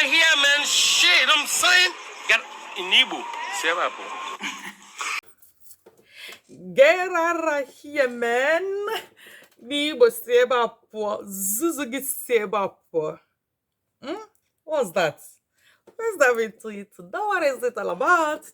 here, man. Shit, I'm saying. Get in Igbo. Say what, Get out of here, man. Igbo seba po. Zuzugi seba po. What's that? Let's dive into it. What is it all about?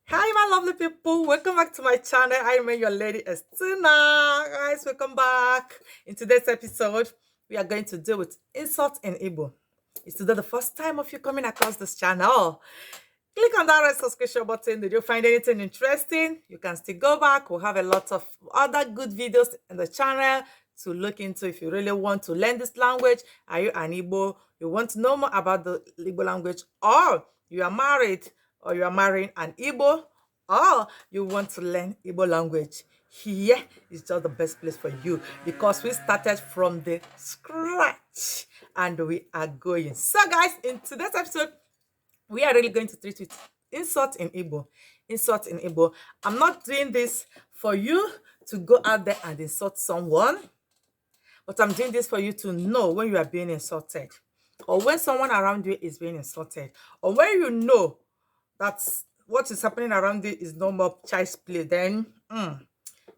Hi, my lovely people. Welcome back to my channel. I am your lady Estina. Guys, welcome back. In today's episode, we are going to deal with insult in Igbo. Is today the first time of you coming across this channel? Click on that red subscription button. Did you find anything interesting? You can still go back. We'll have a lot of other good videos in the channel to look into if you really want to learn this language. Are you an Igbo? You want to know more about the Igbo language, or you are married, or you are marrying an Igbo, or you want to learn Igbo language. Here is just the best place for you because we started from the scratch and we are going. So guys, in today's episode, we are really going to treat it insult in Igbo. Insult in Igbo. I'm not doing this for you to go out there and insult someone, but I'm doing this for you to know when you are being insulted, or when someone around you is being insulted, or when you know that what is happening around you is no more child's play. Then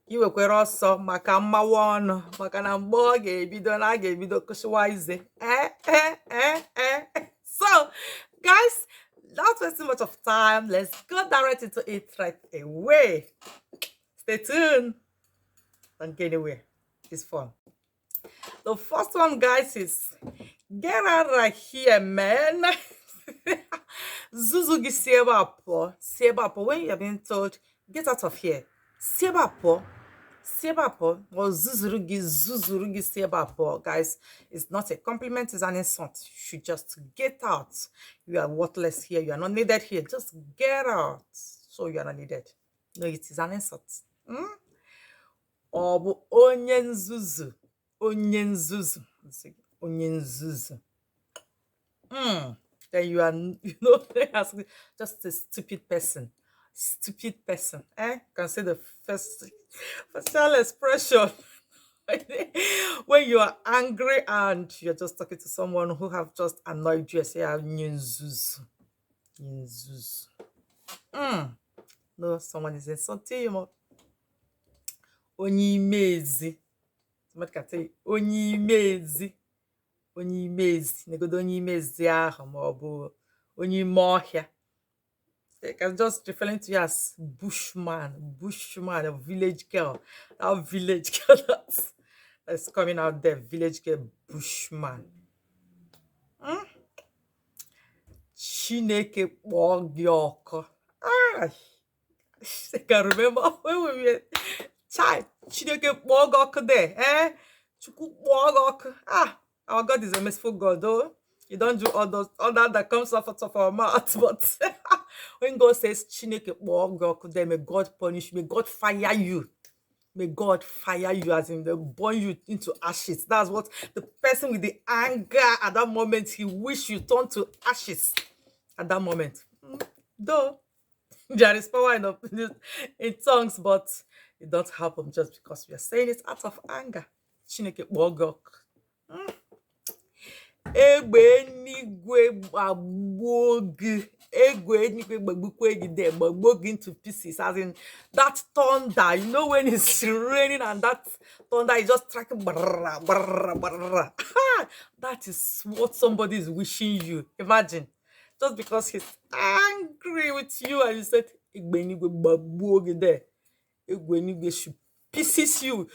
you will go also maka mawon maka na mbo ga-ebido na ga-ebido kushiwa ize. So guys, not wasting much of time, let's go direct into it right away. Stay tuned, don't get anywhere. It's fun. The first one, guys, is get out right here, man. Zuzugi sebapo. Sebapo. When you are being told, get out of here. Sebapo. Sebapo or zuzurugi sebapo. Guys, it's not a compliment, it's an insult. You should just get out. You are worthless here. You are not needed here. Just get out. So you are not needed. No, it is an insult. Obu onye nzuzu. Onye nzuzu. Onye nzuzu. Then you are, just a stupid person. Stupid person. You can say the facial expression when you are angry and you're just talking to someone who have just annoyed you. Say, nzuzu. Nzuzu. No, someone is insulting you. Onye imezi. Somebody can say, onye imezi. Onye imezi. Negodo onye imezi ahụ ma ọ bụ onye ime ọhịa. They can just referring to you as bushman, a village girl. That village girl that's coming out there, village girl, bushman. Chineke kpọọ. I can remember when we were child. Chineke kpọọ there, Chukwu kpọọ. Our God is a merciful God, though. You don't do all that comes off of our mouth, but when God says Chineke kpọọ, then may God punish you, may God fire you. May God fire you, as in they burn you into ashes. That's what the person with the anger at that moment, he wish you turn to ashes at that moment. Though there is power in tongues, but it don't happen just because we are saying it out of anger. Chineke kpọọ. Egbe enigwe gbagbogi. Egbe enigwe gbagbukwe there, gbagbogi into pieces, as in that thunder. You know when it's raining and that thunder is just striking. That is what somebody is wishing you. Imagine, just because he's angry with you and you said egbe enigwe gbagbogi there. Egbe enigwe should pieces you,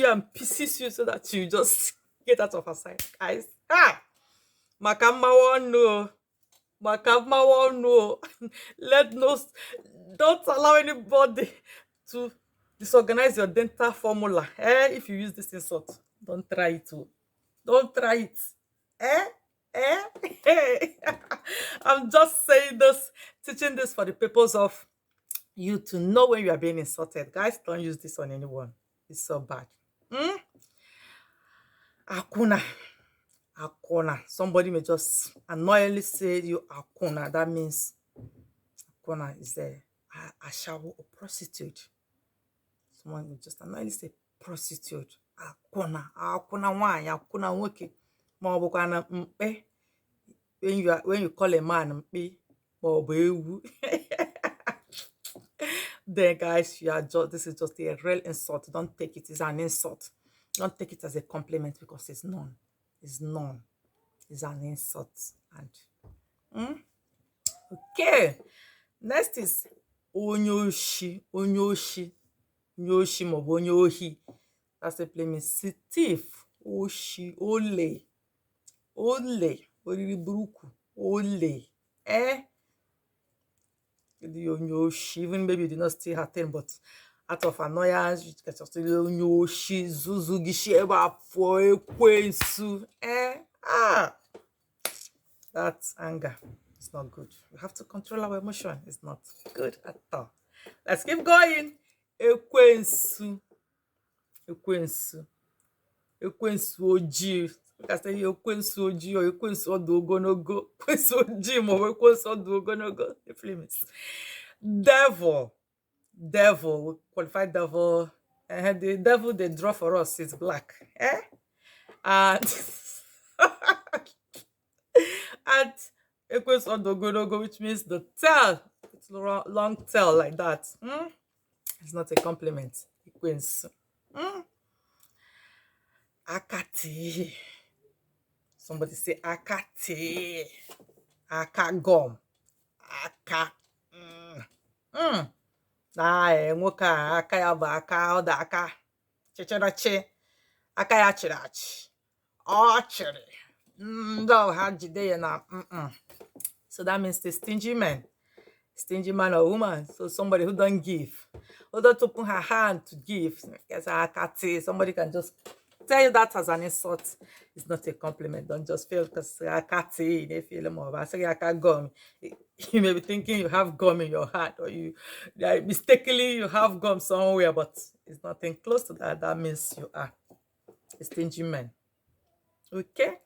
and pieces you so that you just get out of her sight, guys. Makama no. Don't allow anybody to disorganize your dental formula. If you use this insult, don't try it. Don't try it. I'm just saying this, teaching this for the purpose of you to know when you are being insulted. Guys, don't use this on anyone. It's so bad. Akuna. Akona. Somebody may just annoyingly say you akona. That means akona is a shower or prostitute. Someone will just annoyingly say prostitute. Akona. Akona why? Akona woke. Mobukana mpe. When you call a man mpe. Mobu. Then guys, this is just a real insult. Don't take it as an insult. Don't take it as a compliment because it's none. It's none. It's an insult. And okay. Next is onyoshi. Onyoshi. Onyoshi mobo onyohi. That simply means thief. Oshi. Ole. Ole. Oriri buruku. Ole. Even maybe you did not steal her thing, but out of annoyance, you can just say zuzu gishi eba for ekwensu. That's anger. It's not good. We have to control our emotion. It's not good at all. Let's keep going. Ekwensu. Ekwensu. Ekwensu oji. I say ekwensu oji or ekwensu odogonogo. Ekwensu oji mo ekwensu odogonogo. The film is devil. Devil. We qualify devil. The devil they draw for us is black. And and ekwensu odogonogo, which means the tail. It's long tail like that. It's not a compliment. Ekwensu. Akati. Somebody say akati. Akagom. Aka. Nwoke a aka ya bụ aka ọ da aka chịchịrịchị aka ya chịrị achị ọ chịrị ndị ọha jide ya na So that means the stingy man or woman. So somebody who don't give, who don't open her hand to give. Somebody can just tell you that as an insult. It's not a compliment. Don't just feel because you feel more. I say gum. You may be thinking you have gum in your hand, or mistakenly you have gum somewhere, but it's nothing close to that. That means you are a stingy man. Okay?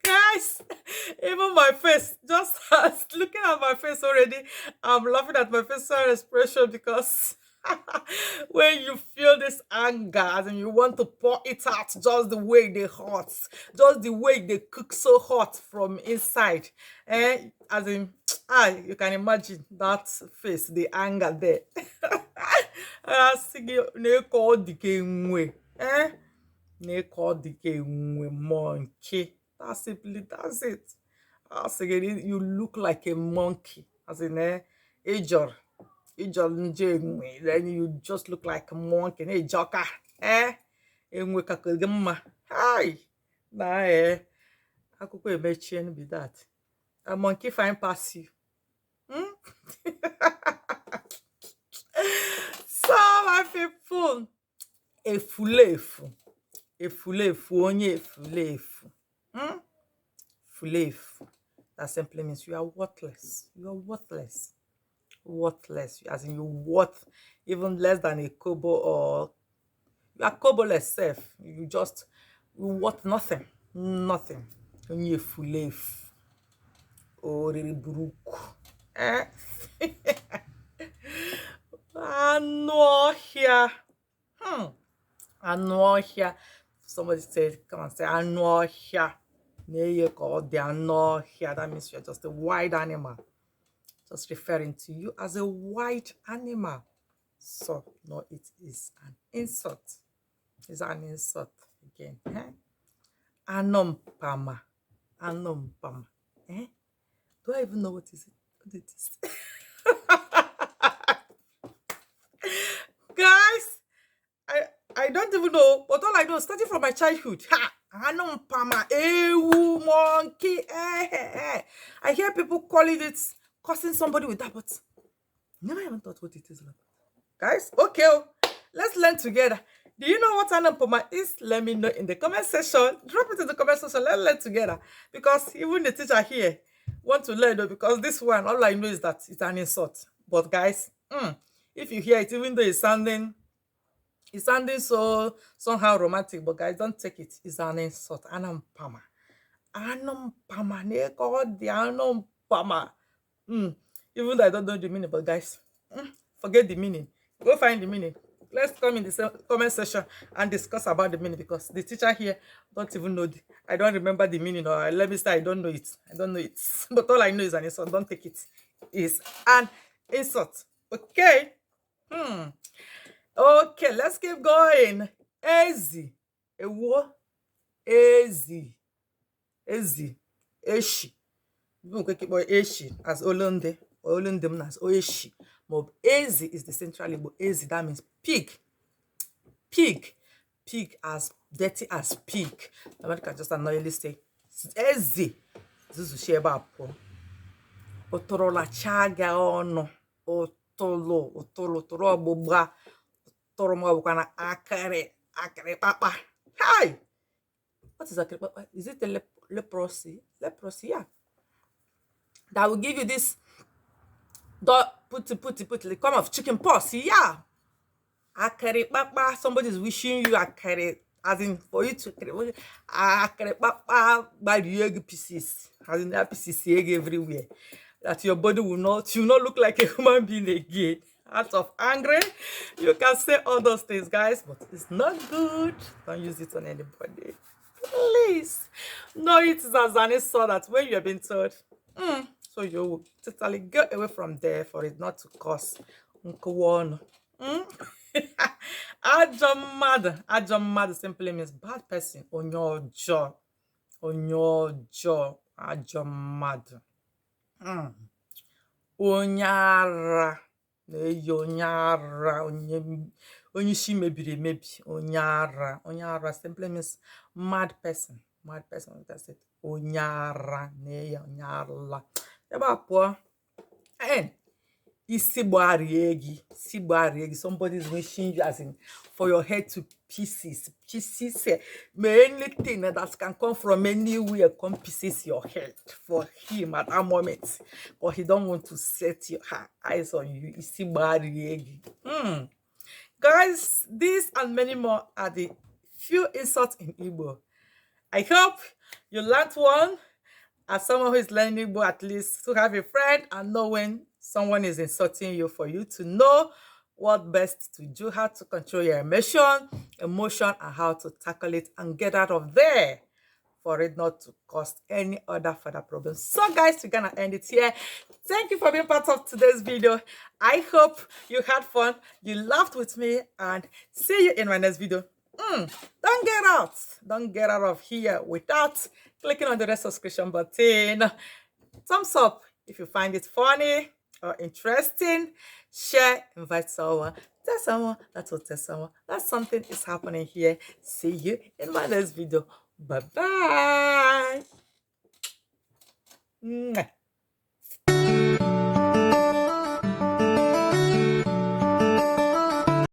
Guys, even my face, just looking at my face already, I'm laughing at my facial expression because when you feel this anger and you want to pour it out just the way they hot, just the way they cook so hot from inside, as in, you can imagine that face, the anger there. Monkey. That's it. You look like a monkey. As in Ejor Njengwe. Then you just look like a monkey. Hey, Joka. Enwe kakagama. Hi. Nah, Akuko Ebechien be that. A monkey find pass you. So my people. Efulefu. Onye efulefu. Fulefu. That simply means you are worthless. You are worthless. Worthless. As in, you're worth even less than a kobo, or you are koboless self. You worth nothing. Nothing. Onye efulefu. Oriri buruku. Anohia. Anohia. Somebody said, come and say anohia. That means you're just a wild animal. Just referring to you as a wild animal. So, no, it is an insult. It's an insult again. Anompama. Anompama. Do I even know what is it? What it is? Guys, I don't even know, but all I know, starting from my childhood, anompama, ewu, monkey, I hear people calling it, cursing somebody with that, but never even thought what it is like. Guys, okay, let's learn together. Do you know what anompama is? Let me know in the comment section. Drop it in the comment section. Let's learn together. Because even the teacher here want to learn, though, because this one, all I know is that it's an insult. But guys, If you hear it, even though it's sounding so somehow romantic, but guys, don't take it. It's an insult. Anam pama. Anam pama. Neko the anam pama. Even though I don't know the meaning, but guys, forget the meaning. Go find the meaning. Let's come in the comment section and discuss about the meaning, because the teacher here don't even know I don't remember the meaning, or let me say I don't know it. I don't know it. But all I know is an insult. Don't take it. It's an insult. Okay. Okay, let's keep going. Ezi. Ewo. Ezi. Ezi. Eshi. Even quick boy Eshi as Olunde. Or Olundem as Oeshi. Mob Ezi is the central Igbo. Ezi, that means pig. Pig. Pig as dirty as pig. America just annoyingly say Ezi. Zuzu sheba po. Otorola chaga ono. Otolo ogbogba. Toromo kana akare papa. Hi. What is akare papa? Is it a leprosy? Leprosy, yeah. That will give you this put the come of chicken pox. Yeah. Akare papa. Somebody's wishing you akare, as in for you to akare papa by the egg pieces. As in that pieces egg everywhere. That your body will not look like a human being again. Out of angry, you can say all those things, guys, but it's not good. Don't use it on anybody. Please. No, it is as an insult that when you have been told, so you will totally get away from there for it not to cause one. Ajamad simply means bad person on your jaw. On your jaw. Ajamad. Onyara. Onyara. Onyishi maybe. Onyara simply means mad person. Mad person. That's it. Onyara. Onyara. Yaba and Isibariegi. Somebody's wishing you, as in for your head to pieces. May anything that can come from anywhere come pieces your head for him at that moment. But he don't want to set your eyes on you. Isibariegi. Guys, this and many more are the few insults in Igbo. I hope you learned one. As someone who is learning Igbo, at least to have a friend and know when someone is insulting you, for you to know what best to do, how to control your emotion, and how to tackle it and get out of there for it not to cause any other further problems. So guys, we're gonna end it here. Thank you for being part of today's video. I hope you had fun, you laughed with me, and see you in my next video. Don't get out of here without clicking on the red subscription button. Thumbs up if you find it funny or interesting. Share, invite someone, tell someone that will tell someone that something is happening here. See you in my next video. Bye bye.